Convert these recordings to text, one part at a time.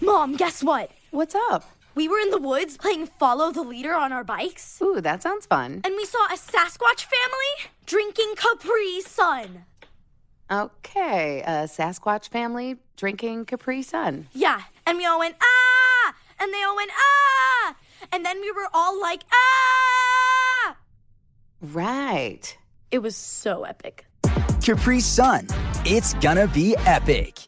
Mom, guess what? What's up? We were in the woods playing follow the leader on our bikes. Ooh, that sounds fun. And we saw a Sasquatch family drinking Capri Sun. Okay, a Sasquatch family drinking Capri Sun. Yeah, and we all went, ah! And they all went, ah! And then we were all like, ah! Right. It was so epic. Capri Sun. It's gonna be epic.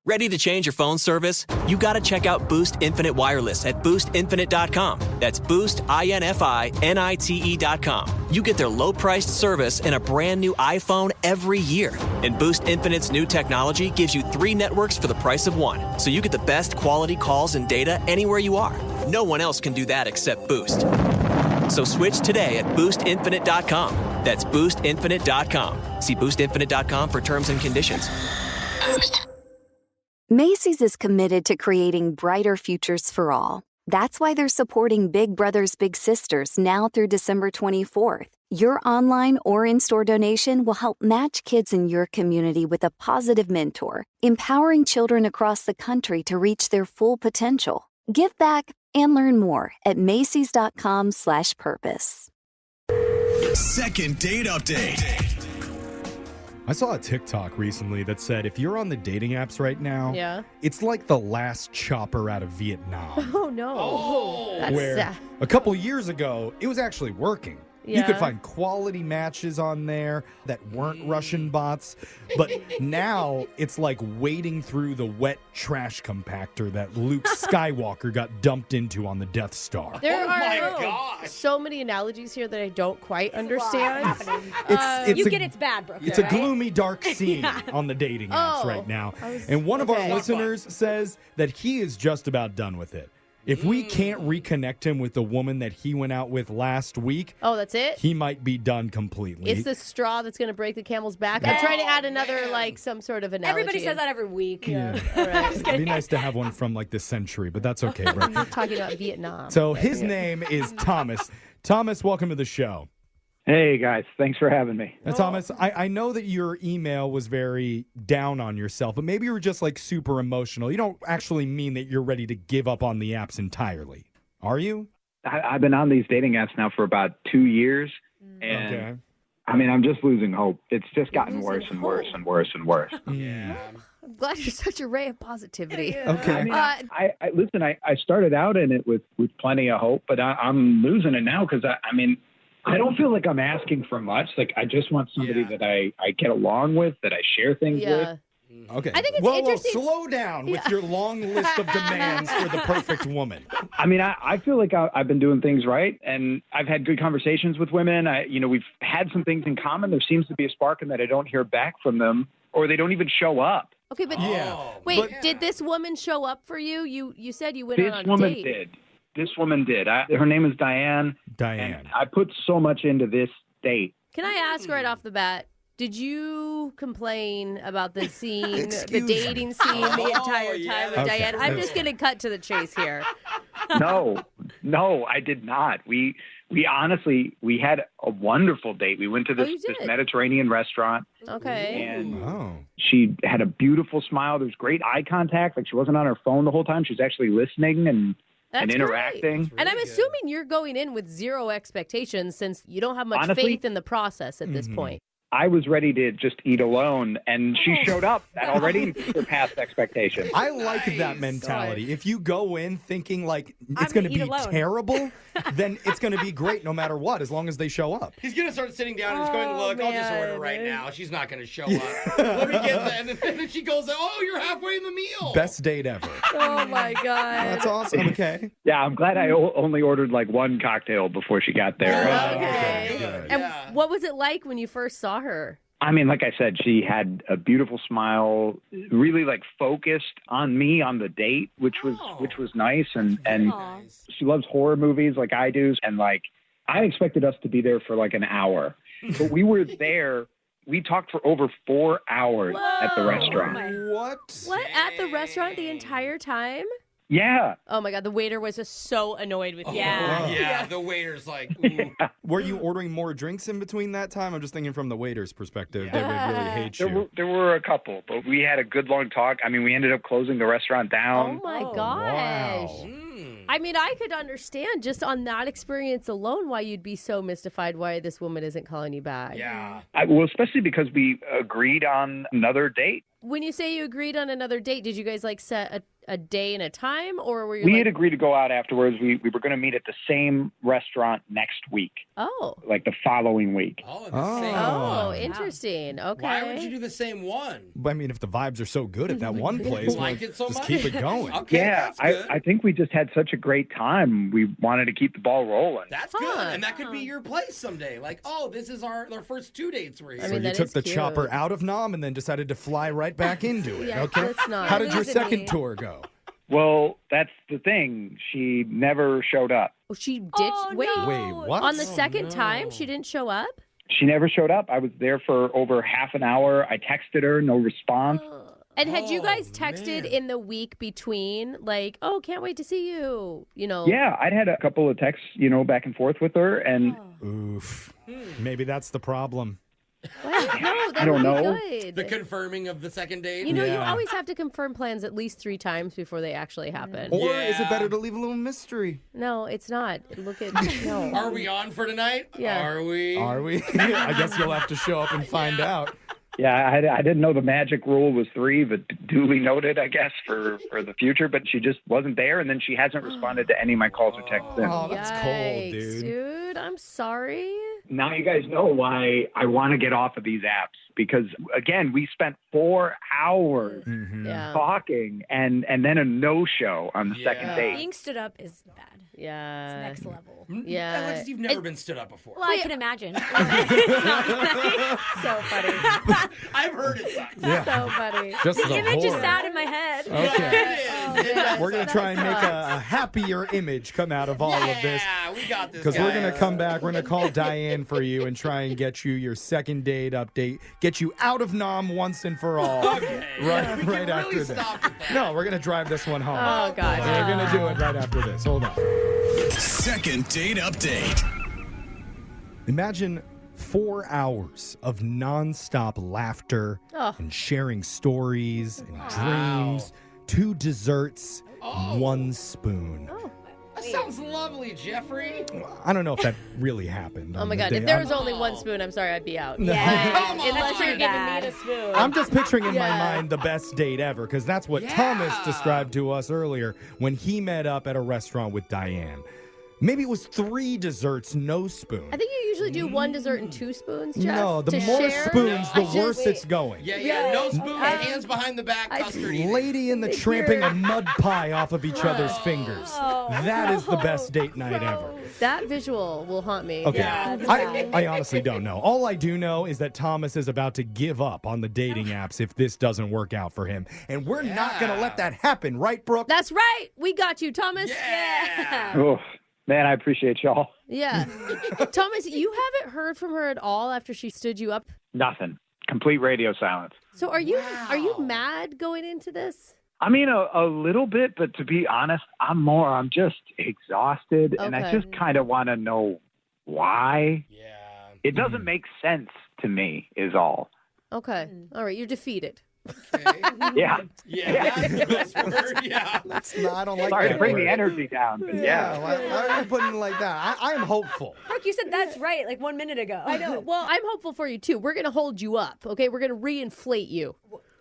Ready to change your phone service? You gotta check out Boost Infinite Wireless at boostinfinite.com. That's boostinfinite.com. You get their low-priced service and a brand new iPhone every year. And Boost Infinite's new technology gives you 3 networks for the price of 1. So you get the best quality calls and data anywhere you are. No one else can do that except Boost. So switch today at boostinfinite.com. That's boostinfinite.com. See boostinfinite.com for terms and conditions. Boost. Macy's is committed to creating brighter futures for all. That's why they're supporting Big Brothers Big Sisters now through December 24th. Your online or in-store donation will help match kids in your community with a positive mentor, empowering children across the country to reach their full potential. Give back and learn more at macys.com/purpose. Second date update. I saw a TikTok recently that said if you're on the dating apps right now, – it's like the last chopper out of Vietnam. Oh, no. That's where sad. a couple years ago, it was actually working. You could find quality matches on there that weren't Russian bots. But now it's like wading through the wet trash compactor that Luke Skywalker got dumped into on the Death Star. There are so many analogies here that I don't quite understand. It's bad, Brooke. It's a gloomy, dark scene on the dating apps right now. And one of our listeners says that he is just about done with it. If we can't reconnect him with the woman that he went out with last week, that's it? He might be done completely. It's the straw that's going to break the camel's back. I'm trying to add another, some sort of analogy. Everybody says that every week. Yeah. All right. It'd be nice to have one from this century, but that's okay, right? We're talking about Vietnam. So his name is Thomas. Thomas, welcome to the show. Hey, guys. Thanks for having me. Thomas, I know that your email was very down on yourself, but maybe you were just super emotional. You don't actually mean that you're ready to give up on the apps entirely, are you? I've been on these dating apps now for about 2 years, and I'm just losing hope. It's just gotten worse and worse and worse and worse. Yeah. I'm glad you're such a ray of positivity. Okay. Listen, I started out in it with plenty of hope, but I'm losing it now because, I don't feel like I'm asking for much. I just want somebody that I get along with, that I share things with. Okay. I think it's Whoa, interesting. Slow down with your long list of demands for the perfect woman. I feel like I've been doing things right, and I've had good conversations with women. We've had some things in common. There seems to be a spark in that I don't hear back from them, or they don't even show up. Okay, but did this woman show up for you? You said you went on a date. This woman did. This woman did. Her name is Diane. Diane. I put so much into this date. Can I ask right off the bat, did you complain about the scene, the dating scene the entire time with Diane? I'm just going to cut to the chase here. No, I did not. We honestly, we had a wonderful date. We went to this Mediterranean restaurant. Okay. And she had a beautiful smile. There was great eye contact. She wasn't on her phone the whole time. She was actually listening and interacting. Really and I'm assuming you're going in with zero expectations since you don't have much faith in the process at this point. I was ready to just eat alone, and she showed up. That already surpassed expectations. I like that mentality. If you go in thinking it's going to be terrible, then it's going to be great no matter what, as long as they show up. He's going to start sitting down and he's going to look, I'll just order right now. She's not going to show up. Let me get that. And then she goes, you're halfway in the meal. Best date ever. Oh, my God. That's awesome. Okay. Yeah, I'm glad I only ordered one cocktail before she got there. Okay. And what was it like when you first saw her? Like I said, she had a beautiful smile, really focused on me on the date, which was nice. And she loves horror movies like I do. And I expected us to be there for an hour, but we were there. We talked for over 4 hours at the restaurant. What? At the restaurant the entire time? Yeah. Oh my God, the waiter was just so annoyed with you. Yeah, the waiter's like, ooh. Were you ordering more drinks in between that time? I'm just thinking from the waiter's perspective. They would really hate you. There were a couple, but we had a good long talk. I mean, we ended up closing the restaurant down. Oh my gosh. Wow. I mean, I could understand just on that experience alone why you'd be so mystified why this woman isn't calling you back. Yeah. Well, especially because we agreed on another date. When you say you agreed on another date, did you guys like set a day and a time, or were you We like... had agreed to go out afterwards. We were going to meet at the same restaurant next week. Oh. Like the following week. Oh, the same Oh, one. interesting. Okay. Why would you do the same one? But I mean, if the vibes are so good at that one place, Like it so just much? keep it going. Okay, Yeah, that's good. I think we just had such a great time. We wanted to keep the ball rolling. That's good. And that could be your place someday. Like, oh, this is our first 2 dates we're here. I So mean, you that took is the cute. chopper out of Nam and then decided to fly right back into it. Yeah, Okay. that's not- How did your Losing second me. tour go? Well, that's the thing. She never showed up. Oh, she ditched. Oh, Wait. no. Wait, what? On the second time, she didn't show up? She never showed up. I was there for over half an hour. I texted her, no response. And had you Oh, guys texted man. in the week between, like, oh, can't wait to see you, you know? Yeah, I'd had a couple of texts, back and forth with her, and Oof. Maybe that's the problem. Well, no, that I don't would be know. good. The confirming of the second date. You know, you Yeah. always have to confirm plans at least 3 times before they actually happen. Or is it Yeah. better to leave a little mystery? No, it's not. Look at no. Are we on for tonight? Yeah. Are we? Are we? I guess you'll have to show up and find out. yeah, I didn't know the magic rule was 3, but duly noted, I guess, for the future. But she just wasn't there, and then she hasn't responded to any of my calls or texts since. Oh, that's cold, Yikes, dude. Dude, I'm sorry. Now you guys know why I want to get off of these apps because, again, we spent 4 hours Mm-hmm. Yeah. talking and then a no-show on the second date. Being stood up is bad. Yeah. Next level. Yeah. Alex, you've never been stood up before. Well, I can imagine. It's not nice. So funny. I've heard it sucks. Yeah. So funny. Just The the image is horror. sad in my head. Okay. Yeah, We're going to try and make a happier image come out of all of this. Yeah, we got this. Because we're going to guys. come back. We're going to call Diane for you and try and get you your second date update. Get you out of Nam once and for all. Okay. Right, We can right after really this. stop with that. No, we're going to drive this one home. Oh, God. We're going to do it right after this. Hold on. Second date update. Imagine 4 hours of nonstop laughter Oh. and sharing stories and dreams, 2 desserts, 1 spoon. That sounds lovely, Jeffrey. I don't know if that really happened. Oh on my the God. day. If there was only 1 spoon, I'm sorry, I'd be out. Yeah. Come on. Unless you're Too giving bad. me the spoon. I'm just picturing in my Yeah. mind the best date ever because that's what Yeah. Thomas described to us earlier when he met up at a restaurant with Diane. Maybe it was 3 desserts, no spoon. I think you usually do 1 dessert and 2 spoons, Jeff. No, the to more share. spoons, the No. worse it's going. Yeah. No spoon, hands behind the back, custard eating. Lady in the tramping a mud pie off of each other's fingers. That is the best date night ever. That visual will haunt me. Okay. Yeah. I honestly don't know. All I do know is that Thomas is about to give up on the dating apps if this doesn't work out for him. And we're not going to let that happen, right, Brooke? That's right. We got you, Thomas. Yeah. Oh, man, I appreciate y'all. Yeah. Thomas, you haven't heard from her at all after she stood you up. Nothing. Complete radio silence. So are you mad going into this? I mean, a little bit, but to be honest, I'm just exhausted, and I Okay. just kind of want to know why. Yeah. It doesn't make sense to me, is all. Okay. All right. You're defeated. Okay. Yeah. Yeah. That's the best word. Yeah. No, I don't like Sorry that to bring word. the energy down, but yeah. Why are you putting it like that? I am hopeful. Brooke, you said that's right like 1 minute ago. I know. Well, I'm hopeful for you too. We're gonna hold you up. Okay. We're gonna reinflate you.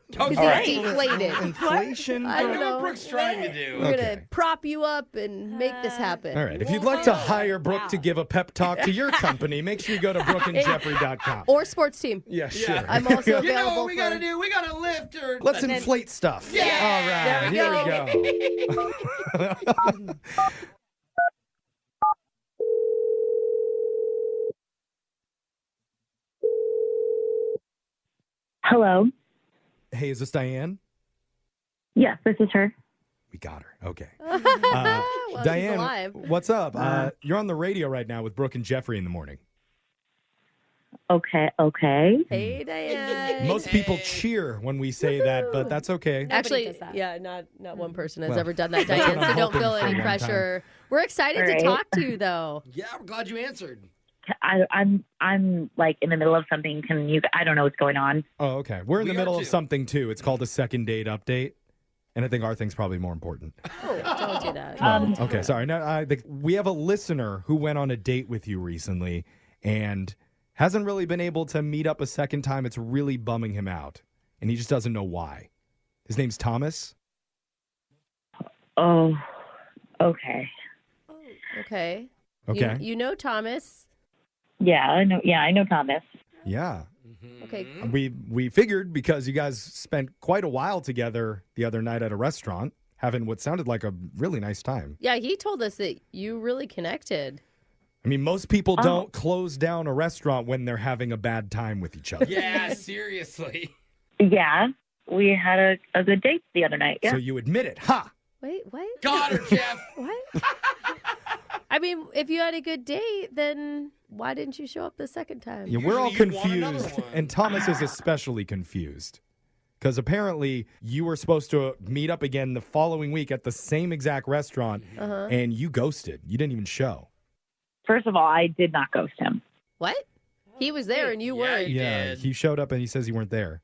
Because Okay. it's deflated. Inflation? I don't What know. Brooke's trying to do. We're Okay. gonna prop you up and make this happen. All right. If you'd like to hire Brooke to give a pep talk to your company, make sure you go to brookeandjeffrey.com. Or sports team. Yeah, sure. I'm also You know available what we for. gotta do? We gotta lift her. Let's inflate stuff. Yeah. All right. There we Here we go. Hello. Hey, is this Diane? Yes, this is her. We got her. Okay. Well, she's Diane, alive. what's up? You're on the radio right now with Brooke and Jeffrey in the morning. Okay. Hey, Diane. Most people cheer when we say that, but that's okay. Actually, does that. yeah, not one person has Well, ever done that, that's Diane, what I'm so don't hoping feel for any one pressure. We're excited to Right. talk to you, though. Yeah, we're glad you answered. I'm like in the middle of something. I don't know what's going on. Oh, okay. We're in We the are middle too. of something, too. It's called a second date update. And I think our thing's probably more important. Oh, don't do that. Okay, sorry. No, we have a listener who went on a date with you recently and hasn't really been able to meet up a second time. It's really bumming him out. And he just doesn't know why. His name's Thomas. Oh, okay. Okay. Okay. You know Thomas. Yeah, I know. Yeah, I know Thomas. Yeah. Okay. We figured because you guys spent quite a while together the other night at a restaurant having what sounded like a really nice time. Yeah, he told us that you really connected. I mean, most people don't close down a restaurant when they're having a bad time with each other. Yeah, seriously. Yeah, we had a good date the other night. Yeah. So you admit it. Ha! Wait, what? Got her, Jeff. What? I mean, if you had a good date, then why didn't you show up the second time? Yeah, we're all Usually you'd want another confused, one. and Thomas is especially confused. Because apparently you were supposed to meet up again the following week at the same exact restaurant, and you ghosted. You didn't even show. First of all, I did not ghost him. What? He was there and you weren't. Yeah, did. he showed up and he says you weren't there.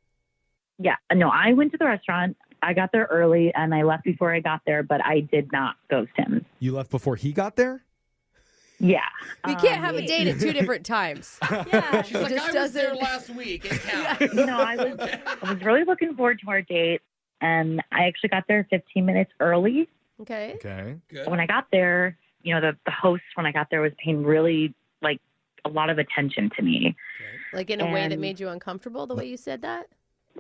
Yeah, no, I went to the restaurant. I got there early and I left before I got there, but I did not ghost him. You left before he got there? Yeah. You can't have a date at two different times. Yeah. She's like, just I was there doesn't- last week. It counts. You know, I was really looking forward to our date, and I actually got there 15 minutes early. Okay. Okay. Good. When I got there, you know, the host when I got there was paying really like a lot of attention to me. Like in a way that And- made you uncomfortable, the way you said that?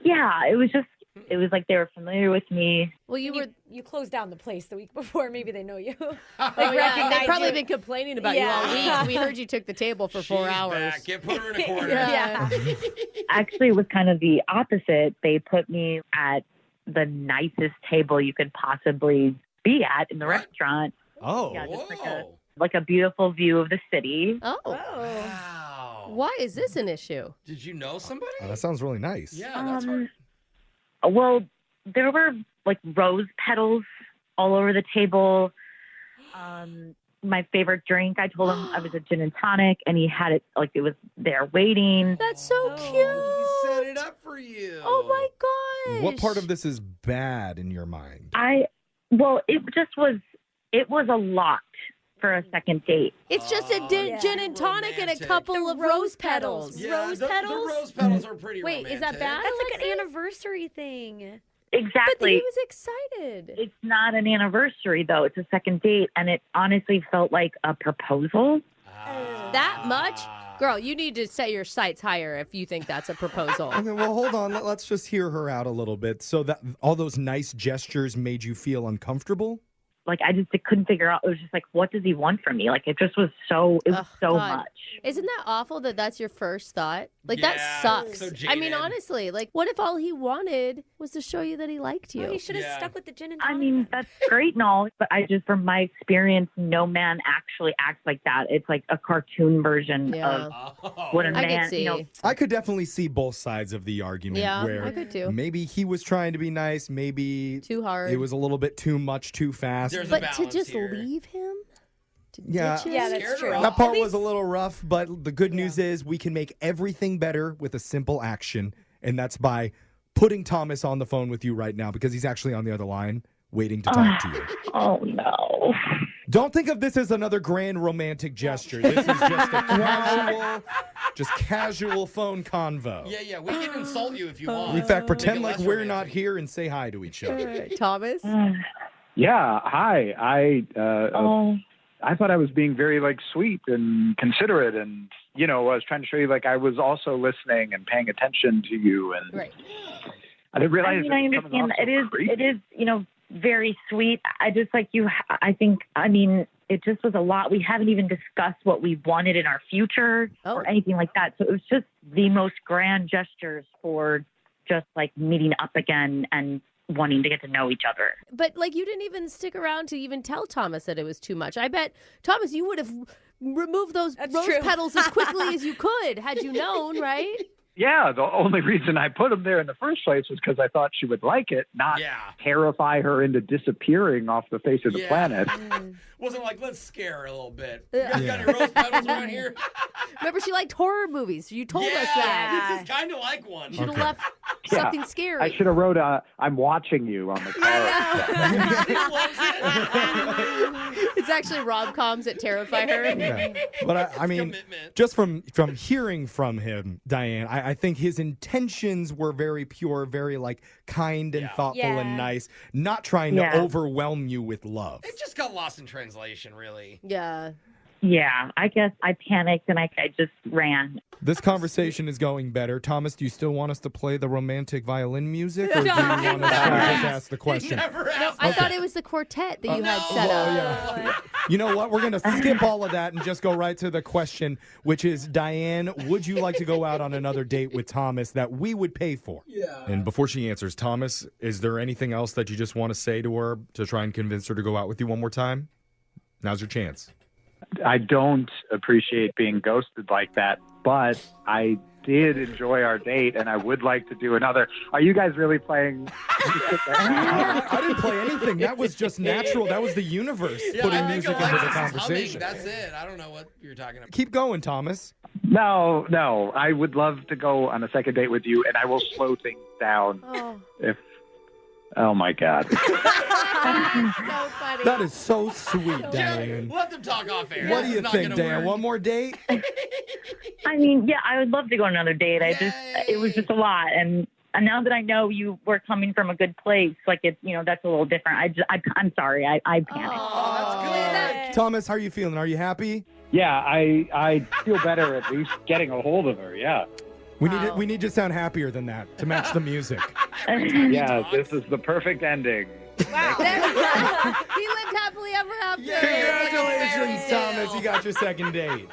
Yeah, it was like they were familiar with me. Well, You closed down the place the week before. Maybe they know you. Oh, yeah, they've recognize probably you. been complaining about Yeah. you all week. We heard you took the table for 4 She's hours. back. Get put her in a corner. Yeah. Actually, it was kind of the opposite. They put me at the nicest table you could possibly be at in the restaurant. Oh. Yeah, just Whoa. like a beautiful view of the city. Oh. Wow. Why is this an issue? Did you know somebody? Oh, that sounds really nice. Yeah, that's hard. Well, there were like rose petals all over the table. My favorite drink, I told him I was a gin and tonic, and he had it like it was there waiting. That's so cute. He set it up for you. Oh my gosh. What part of this is bad in your mind? It was a lot for a second date. It's just a gin and tonic and a romantic. couple of rose petals. Yeah, Rose the petals? rose petals are pretty Wait, is that romantic. bad? That's like Alexi? an anniversary thing. But Exactly. he was excited. It's not an anniversary though. It's a second date, and it honestly felt like a proposal. That much? Girl, you need to set your sights higher if you think that's a proposal. Okay, well, hold on. Let's just hear her out a little bit. So that all those nice gestures made you feel uncomfortable? Like I just couldn't figure out. It was just like, what does he want from me? Like it just was so. It was Ugh, so God. much. Isn't that awful that that's your first thought? Like, Yeah, that sucks. so I mean, jaded. honestly, like, what if all he wanted was to show you that he liked you? Oh, he should have Yeah. stuck with the gin and I tonic. mean, that's great and all, but I just, from my experience, no man actually acts like that. It's like a cartoon version Yeah. of what a I man, could see. you know. I could definitely see both sides of the argument Yeah, where I could too. maybe he was trying to be nice, maybe Too hard. it was a little bit too much too fast. There's a But to balance just here. leave him? To Yeah. ditch him? Yeah, that's Scared true. her That off. part was a little rough, but the good news is we can make everything better with a simple action, and that's by putting Thomas on the phone with you right now because he's actually on the other line waiting to talk to you. Oh no. Don't think of this as another grand romantic gesture. This is just a casual phone convo. Yeah, we can insult you if you want. In fact, pretend Make it like less we're romantic. not here and say hi to each other. Thomas? Yeah, hi. Oh. I thought I was being very like sweet and considerate, and I was trying to show you like I was also listening and paying attention to you, and Right. I didn't realize. I mean, I it was coming understand off that so creepy. it is, very sweet. I just like you. I think. I mean, it just was a lot. We haven't even discussed what we wanted in our future Oh. or anything like that. So it was just the most grand gestures for just like meeting up again and wanting to get to know each other. But, like, you didn't even stick around to even tell Thomas that it was too much. I bet, Thomas, you would have remove those rose true. petals as quickly as you could, had you known, right? Yeah, the only reason I put them there in the first place was because I thought she would like it, not terrify her into disappearing off the face of the planet. Wasn't like, let's scare her a little bit. You guys got any rose petals around here? Remember, she liked horror movies. You told us that. This is kind of like one. You should have left something scary. I should have wrote I'm watching you on the car. It's actually rom-coms that terrify her. Yeah. But I mean, just from hearing from him, Diane, I think his intentions were very pure, very like kind and thoughtful and nice, not trying to overwhelm you with love. It just got lost in translation, really. Yeah. Yeah, I guess I panicked and I just ran. This conversation is going better. Thomas, do you still want us to play the romantic violin music, or do you want us to just ask the question? I thought it was the quartet that you had set up. Yeah. You know what? We're going to skip all of that and just go right to the question, which is, Diane, would you like to go out on another date with Thomas that we would pay for? Yeah. And before she answers, Thomas, is there anything else that you just want to say to her to try and convince her to go out with you one more time? Now's your chance. I don't appreciate being ghosted like that, but I did enjoy our date, and I would like to do another. Are you guys really playing? I didn't play anything. That was just natural. That was the universe putting music into the conversation. That's it. I don't know what you're talking about. Keep going, Thomas. No. I would love to go on a second date with you, and I will slow things down if. Oh my God. So funny. That is so sweet, Diane. Let them talk off air. What do you think, Diane? One more date? I mean, yeah, I would love to go on another date. It was just a lot. And now that I know you were coming from a good place, like that's a little different. I'm sorry. I panicked. Oh, that's good. Thomas, how are you feeling? Are you happy? Yeah, I feel better at least getting a hold of her. Yeah. We need to sound happier than that to match the music. Yeah, this is the perfect ending. Wow. He lived happily ever after. Congratulations, Thomas. You got your second date.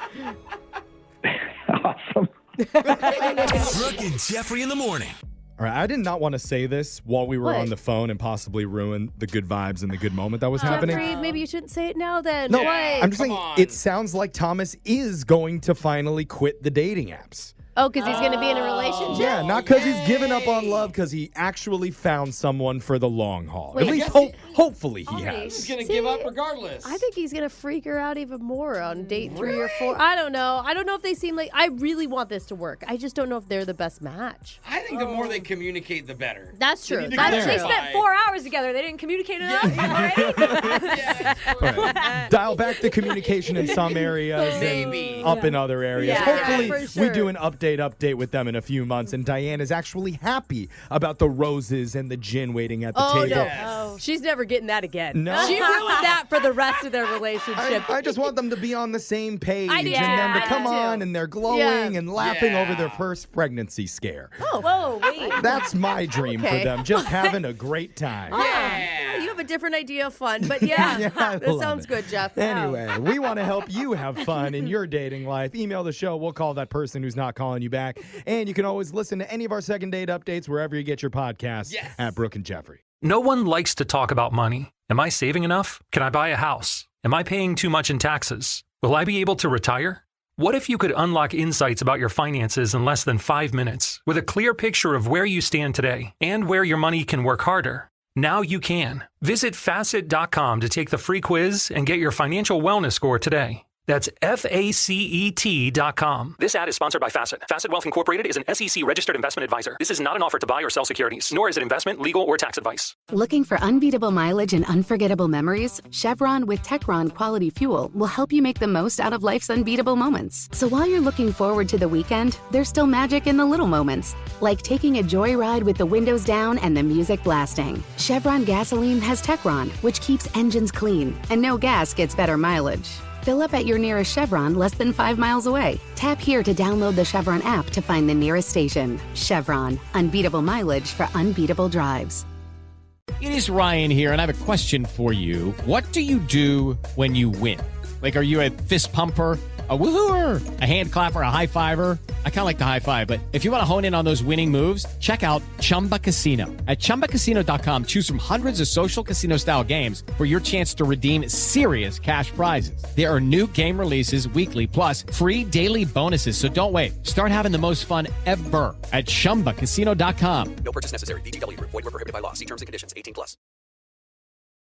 Awesome. Brooke and Jeffrey in the morning. All right, I did not want to say this while we were on the phone and possibly ruin the good vibes and the good moment that was happening. Jeffrey, maybe you shouldn't say it now then. No, What? I'm just saying it sounds like Thomas is going to finally quit the dating apps. Oh, because he's going to be in a relationship? Yeah, not because he's given up on love, because he actually found someone for the long haul. Wait, At least hopefully he has. He's going to give up regardless. I think he's going to freak her out even more on date 3 or 4. I don't know. I don't know if they seem like... I really want this to work. I just don't know if they're the best match. I think the more they communicate, the better. That's true. They spent 4 hours together. They didn't communicate enough already? Right. Dial back the communication in some areas and up in other areas. Hopefully we do an update with them in a few months, and Diane is actually happy about the roses and the gin waiting at the table. No. She's never getting that again. No. She ruined that for the rest of their relationship. I just want them to be on the same page and them to come on and they're glowing and laughing over their first pregnancy scare. Oh, whoa, wait. That's my dream for them, just having a great time. Yeah. You have a different idea of fun, but that sounds good, Jeff. Anyway, we want to help you have fun in your dating life. Email the show. We'll call that person who's not calling you back. And you can always listen to any of our second date updates wherever you get your podcasts at Brooke and Jeffrey. No one likes to talk about money. Am I saving enough? Can I buy a house? Am I paying too much in taxes? Will I be able to retire? What if you could unlock insights about your finances in less than 5 minutes with a clear picture of where you stand today and where your money can work harder? Now you can. Visit Facet.com to take the free quiz and get your financial wellness score today. That's FACET.com. This ad is sponsored by Facet. Facet Wealth Incorporated is an SEC registered investment advisor. This is not an offer to buy or sell securities, nor is it investment, legal, or tax advice. Looking for unbeatable mileage and unforgettable memories? Chevron with Techron Quality Fuel will help you make the most out of life's unbeatable moments. So while you're looking forward to the weekend, there's still magic in the little moments, like taking a joyride with the windows down and the music blasting. Chevron gasoline has Techron, which keeps engines clean, and no gas gets better mileage. Fill up at your nearest Chevron less than 5 miles away. Tap here to download the Chevron app to find the nearest station. Chevron, unbeatable mileage for unbeatable drives. It is Ryan here, and I have a question for you. What do you do when you win? Like, are you a fist pumper, a woohooer, a hand clapper, a high fiver? I kind of like the high five, but if you want to hone in on those winning moves, check out Chumba Casino. At ChumbaCasino.com, choose from hundreds of social casino style games for your chance to redeem serious cash prizes. There are new game releases weekly, plus free daily bonuses. So don't wait. Start having the most fun ever at ChumbaCasino.com. No purchase necessary. VGW Group. Void where prohibited by law. See terms and conditions. 18+.